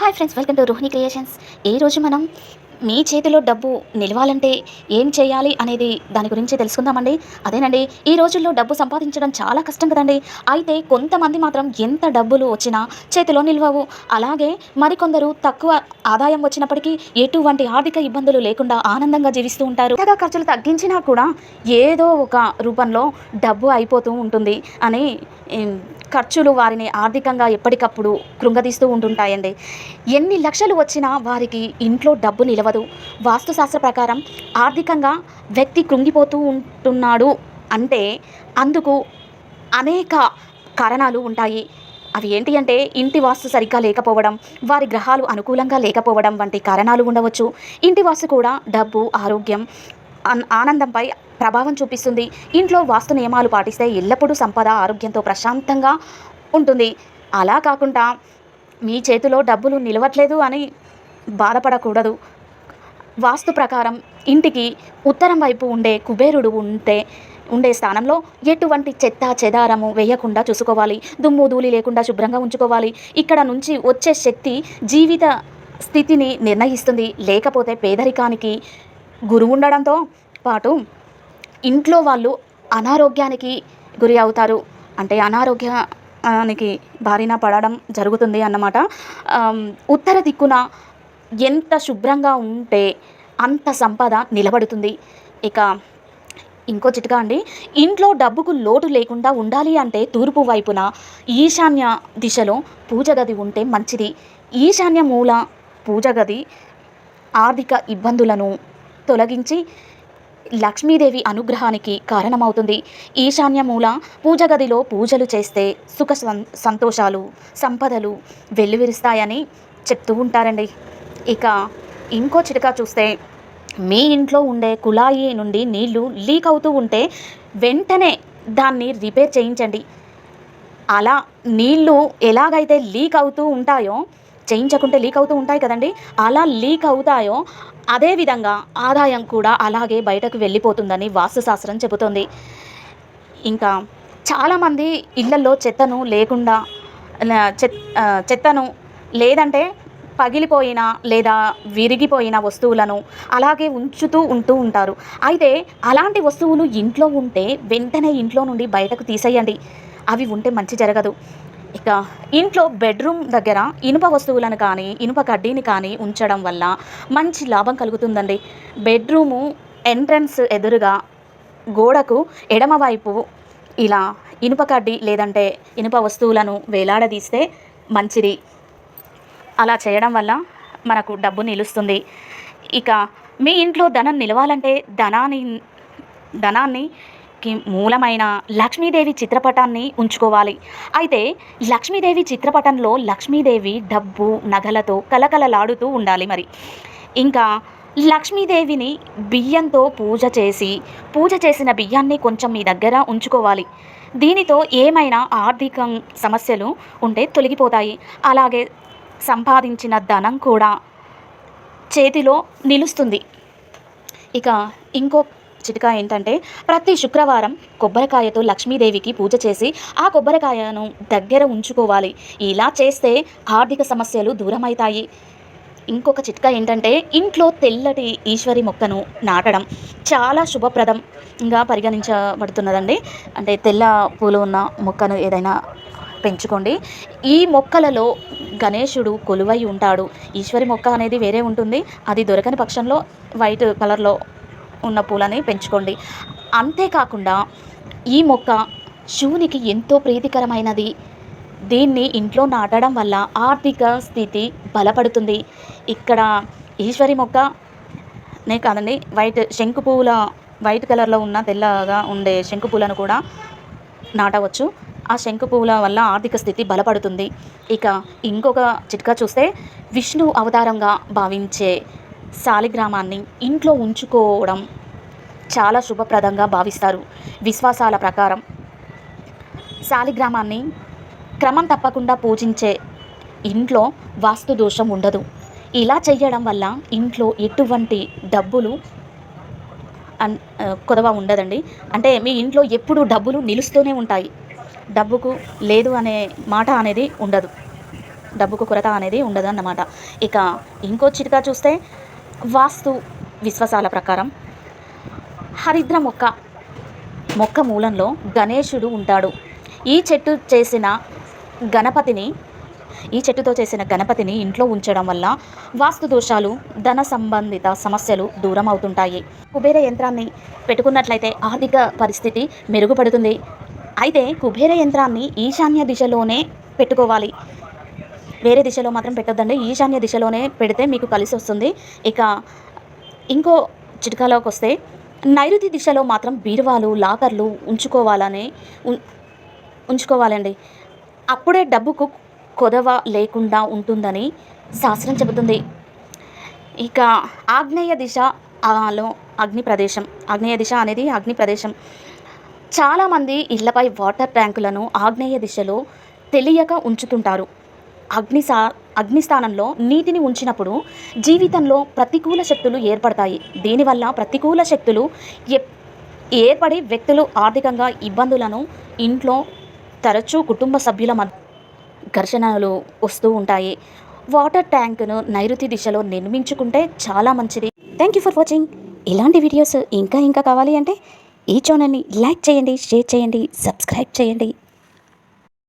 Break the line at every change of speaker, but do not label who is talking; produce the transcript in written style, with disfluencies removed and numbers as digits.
Hi friends, welcome to Rohini creations. ఈరోజు మనం మీ చేతిలో డబ్బు నిలవాలంటే ఏం చేయాలి అనేది దాని గురించి తెలుసుకుందామండి. అదేనండి, ఈ రోజుల్లో డబ్బు సంపాదించడం చాలా కష్టం కదండి. అయితే కొంతమంది మాత్రం ఎంత డబ్బులు వచ్చినా చేతిలో నిలవవు. అలాగే మరికొందరు తక్కువ ఆదాయం వచ్చినప్పటికీ ఎటువంటి ఆర్థిక ఇబ్బందులు లేకుండా ఆనందంగా జీవిస్తూ ఉంటారు. పెద్దగా ఖర్చులు తగ్గించినా కూడా ఏదో ఒక రూపంలో డబ్బు అయిపోతూ ఉంటుంది అని ఖర్చులు వారిని ఆర్థికంగా ఎప్పటికప్పుడు కృంగదీస్తూ ఉంటుంటాయండి. ఎన్ని లక్షలు వచ్చినా వారికి ఇంట్లో డబ్బు నిలవదు. వాస్తుశాస్త్ర ప్రకారం ఆర్థికంగా వ్యక్తి కృంగిపోతూ ఉంటున్నాడు అంటే అందుకు అనేక కారణాలు ఉంటాయి. అవి ఏంటి అంటే, ఇంటి వాస్తు సరిగ్గా లేకపోవడం, వారి గ్రహాలు అనుకూలంగా లేకపోవడం వంటి కారణాలు ఉండవచ్చు. ఇంటి వాస్తు కూడా డబ్బు, ఆరోగ్యం, ఆనందంపై ప్రభావం చూపిస్తుంది. ఇంట్లో వాస్తు నియమాలు పాటిస్తే ఎల్లప్పుడూ సంపద, ఆరోగ్యంతో ప్రశాంతంగా ఉంటుంది. అలా కాకుండా మీ చేతిలో డబ్బులు నిలవట్లేదు అని బాధపడకూడదు. వాస్తు ప్రకారం ఇంటికి ఉత్తరం వైపు ఉండే కుబేరుడు ఉండే స్థానంలో ఎటువంటి చెత్త చెదారము వేయకుండా చూసుకోవాలి. దుమ్ము ధూళి లేకుండా శుభ్రంగా ఉంచుకోవాలి. ఇక్కడ నుంచి వచ్చే శక్తి జీవిత స్థితిని నిర్ణయిస్తుంది. లేకపోతే పేదరికానికి గురి ఉండడంతో పాటు ఇంట్లో వాళ్ళు అనారోగ్యానికి గురి అవుతారు. అంటే అనారోగ్యానికి బారిన పడడం జరుగుతుంది అన్నమాట. ఉత్తర దిక్కున ఎంత శుభ్రంగా ఉంటే అంత సంపద నిలబడుతుంది. ఇక ఇంకో చిట్కా అండి, ఇంట్లో డబ్బుకు లోటు లేకుండా ఉండాలి అంటే తూర్పు వైపున ఈశాన్య దిశలో పూజ గది ఉంటే మంచిది. ఈశాన్య మూల పూజ గది ఆర్థిక ఇబ్బందులను తొలగించి లక్ష్మీదేవి అనుగ్రహానికి కారణమవుతుంది. ఈశాన్య మూల పూజ గదిలో పూజలు చేస్తే సుఖ సంతోషాలు, సంపదలు వెల్లువిరుస్తాయని చెప్తూ ఉంటారండి. ఇక ఇంకో చిట్కా చూస్తే, మీ ఇంట్లో ఉండే కుళాయి నుండి నీళ్లు లీక్ అవుతూ ఉంటే వెంటనే దాన్ని రిపేర్ చేయించండి. అలా నీళ్లు ఎలాగైతే లీక్ అవుతూ ఉంటాయో, చేయించకుంటే లీక్ అవుతూ ఉంటాయి కదండి, అలా లీక్ అవుతాయో అదేవిధంగా ఆదాయం కూడా అలాగే బయటకు వెళ్ళిపోతుందని వాస్తుశాస్త్రం చెబుతుంది. ఇంకా చాలామంది ఇళ్లలో చెత్తను లేదంటే పగిలిపోయిన లేదా విరిగిపోయిన వస్తువులను అలాగే ఉంటూ ఉంటారు. అయితే అలాంటి వస్తువులు ఇంట్లో ఉంటే వెంటనే ఇంట్లో నుండి బయటకు తీసేయండి. అవి ఉంటే మంచి జరగదు. ఇక ఇంట్లో బెడ్రూమ్ దగ్గర ఇనుప వస్తువులను కానీ, ఇనుప కడ్డీని కానీ ఉంచడం వల్ల మంచి లాభం కలుగుతుందండి. బెడ్రూము ఎంట్రన్స్ ఎదురుగా గోడకు ఎడమవైపు ఇలా ఇనుప కడ్డీ లేదంటే ఇనుప వస్తువులను వేలాడదీస్తే మంచిది. అలా చేయడం వల్ల మనకు డబ్బు నిలుస్తుంది. ఇక మీ ఇంట్లో ధనం నిలవాలంటే ధనాన్ని మూలమైన లక్ష్మీదేవి చిత్రపటాన్ని ఉంచుకోవాలి. అయితే లక్ష్మీదేవి చిత్రపటంలో లక్ష్మీదేవి డబ్బు, నగలతో కలకలలాడుతూ ఉండాలి. మరి ఇంకా లక్ష్మీదేవిని బియ్యంతో పూజ చేసిన బియ్యాన్ని కొంచెం మీ దగ్గర ఉంచుకోవాలి. దీనితో ఏమైనా ఆర్థిక సమస్యలు ఉంటే తొలగిపోతాయి. అలాగే సంపాదించిన ధనం కూడా చేతిలో నిలుస్తుంది. ఇక ఇంకో చిట్కా ఏంటంటే, ప్రతి శుక్రవారం కొబ్బరికాయతో లక్ష్మీదేవికి పూజ చేసి ఆ కొబ్బరికాయను దగ్గర ఉంచుకోవాలి. ఇలా చేస్తే ఆర్థిక సమస్యలు దూరమవుతాయి. ఇంకొక చిట్కా ఏంటంటే, ఇంట్లో తెల్లటి ఈశ్వరి మొక్కను నాటడం చాలా శుభప్రదంగా పరిగణించబడుతున్నదండి. అంటే తెల్ల పూలు ఉన్న మొక్కను ఏదైనా పెంచుకోండి. ఈ మొక్కలలో గణేశుడు కొలువై ఉంటాడు. ఈశ్వరి మొక్క అనేది వేరే ఉంటుంది. అది దొరకని పక్షంలో వైట్ కలర్లో ఉన్న పూలని పెంచుకోండి. అంతేకాకుండా ఈ మొక్క శివునికి ఎంతో ప్రీతికరమైనది. దీన్ని ఇంట్లో నాటడం వల్ల ఆర్థిక స్థితి బలపడుతుంది. ఇక్కడ ఈశ్వరి మొక్కనే కాదండి, వైట్ కలర్లో ఉన్న తెల్లగా ఉండే శంకు పూలను కూడా నాటవచ్చు. ఆ శంకు పువ్వుల వల్ల ఆర్థిక స్థితి బలపడుతుంది. ఇక ఇంకొక చిట్కా చూస్తే, విష్ణు అవతారంగా భావించే శాలిగ్రామాన్ని ఇంట్లో ఉంచుకోవడం చాలా శుభప్రదంగా భావిస్తారు. విశ్వాసాల ప్రకారం శాలిగ్రామాన్ని క్రమం తప్పకుండా పూజించే ఇంట్లో వాస్తు దోషం ఉండదు. ఇలా చేయడం వల్ల ఇంట్లో ఎటువంటి డబ్బులు కొదవ ఉండదండి. అంటే మీ ఇంట్లో ఎప్పుడు డబ్బులు నిలుస్తూనే ఉంటాయి. డబ్బుకు లేదు అనే మాట అనేది ఉండదు. డబ్బుకు కొరత అనేది ఉండదన్నమాట. ఇక ఇంకో చిట్కా చూస్తే వాస్తు విశ్వాసాల ప్రకారం హరిద్ర మొక్క మూలంలో గణేశుడు ఉంటాడు. ఈ చెట్టుతో చేసిన గణపతిని ఇంట్లో ఉంచడం వల్ల వాస్తు దోషాలు, ధన సంబంధిత సమస్యలు దూరం అవుతుంటాయి. కుబేర యంత్రాన్ని పెట్టుకున్నట్లయితే ఆర్థిక పరిస్థితి మెరుగుపడుతుంది. అయితే కుబేర యంత్రాన్ని ఈశాన్య దిశలోనే పెట్టుకోవాలి. వేరే దిశలో మాత్రం పెట్టొద్దండి. ఈశాన్య దిశలోనే పెడితే మీకు కలిసి వస్తుంది. ఇక ఇంకో చిట్కాలోకి వస్తే నైరుతి దిశలో మాత్రం బీరువాలు, లాకర్లు ఉంచుకోవాలండి. అప్పుడే డబ్బుకు కొదవ లేకుండా ఉంటుందని శాస్త్రం చెబుతుంది. ఇక ఆగ్నేయ దిశ అనేది అగ్ని ప్రదేశం. చాలామంది ఇళ్లపై వాటర్ ట్యాంకులను ఆగ్నేయ దిశలో తెలియక ఉంచుతుంటారు. అగ్నిస్థానంలో నీటిని ఉంచినప్పుడు జీవితంలో ప్రతికూల శక్తులు ఏర్పడతాయి. దీనివల్ల ప్రతికూల శక్తులు ఏర్పడి వ్యక్తులు ఆర్థికంగా ఇబ్బందులను, ఇంట్లో తరచూ కుటుంబ సభ్యుల మధ్య ఘర్షణలు వస్తూ ఉంటాయి. వాటర్ ట్యాంకును నైరుతి దిశలో నిర్మించుకుంటే చాలా మంచిది. Thank you for watching. ఇలాంటి వీడియోస్ ఇంకా కావాలి అంటే ఈ ఛానల్ని లైక్ చేయండి, షేర్ చేయండి, సబ్స్క్రైబ్ చేయండి.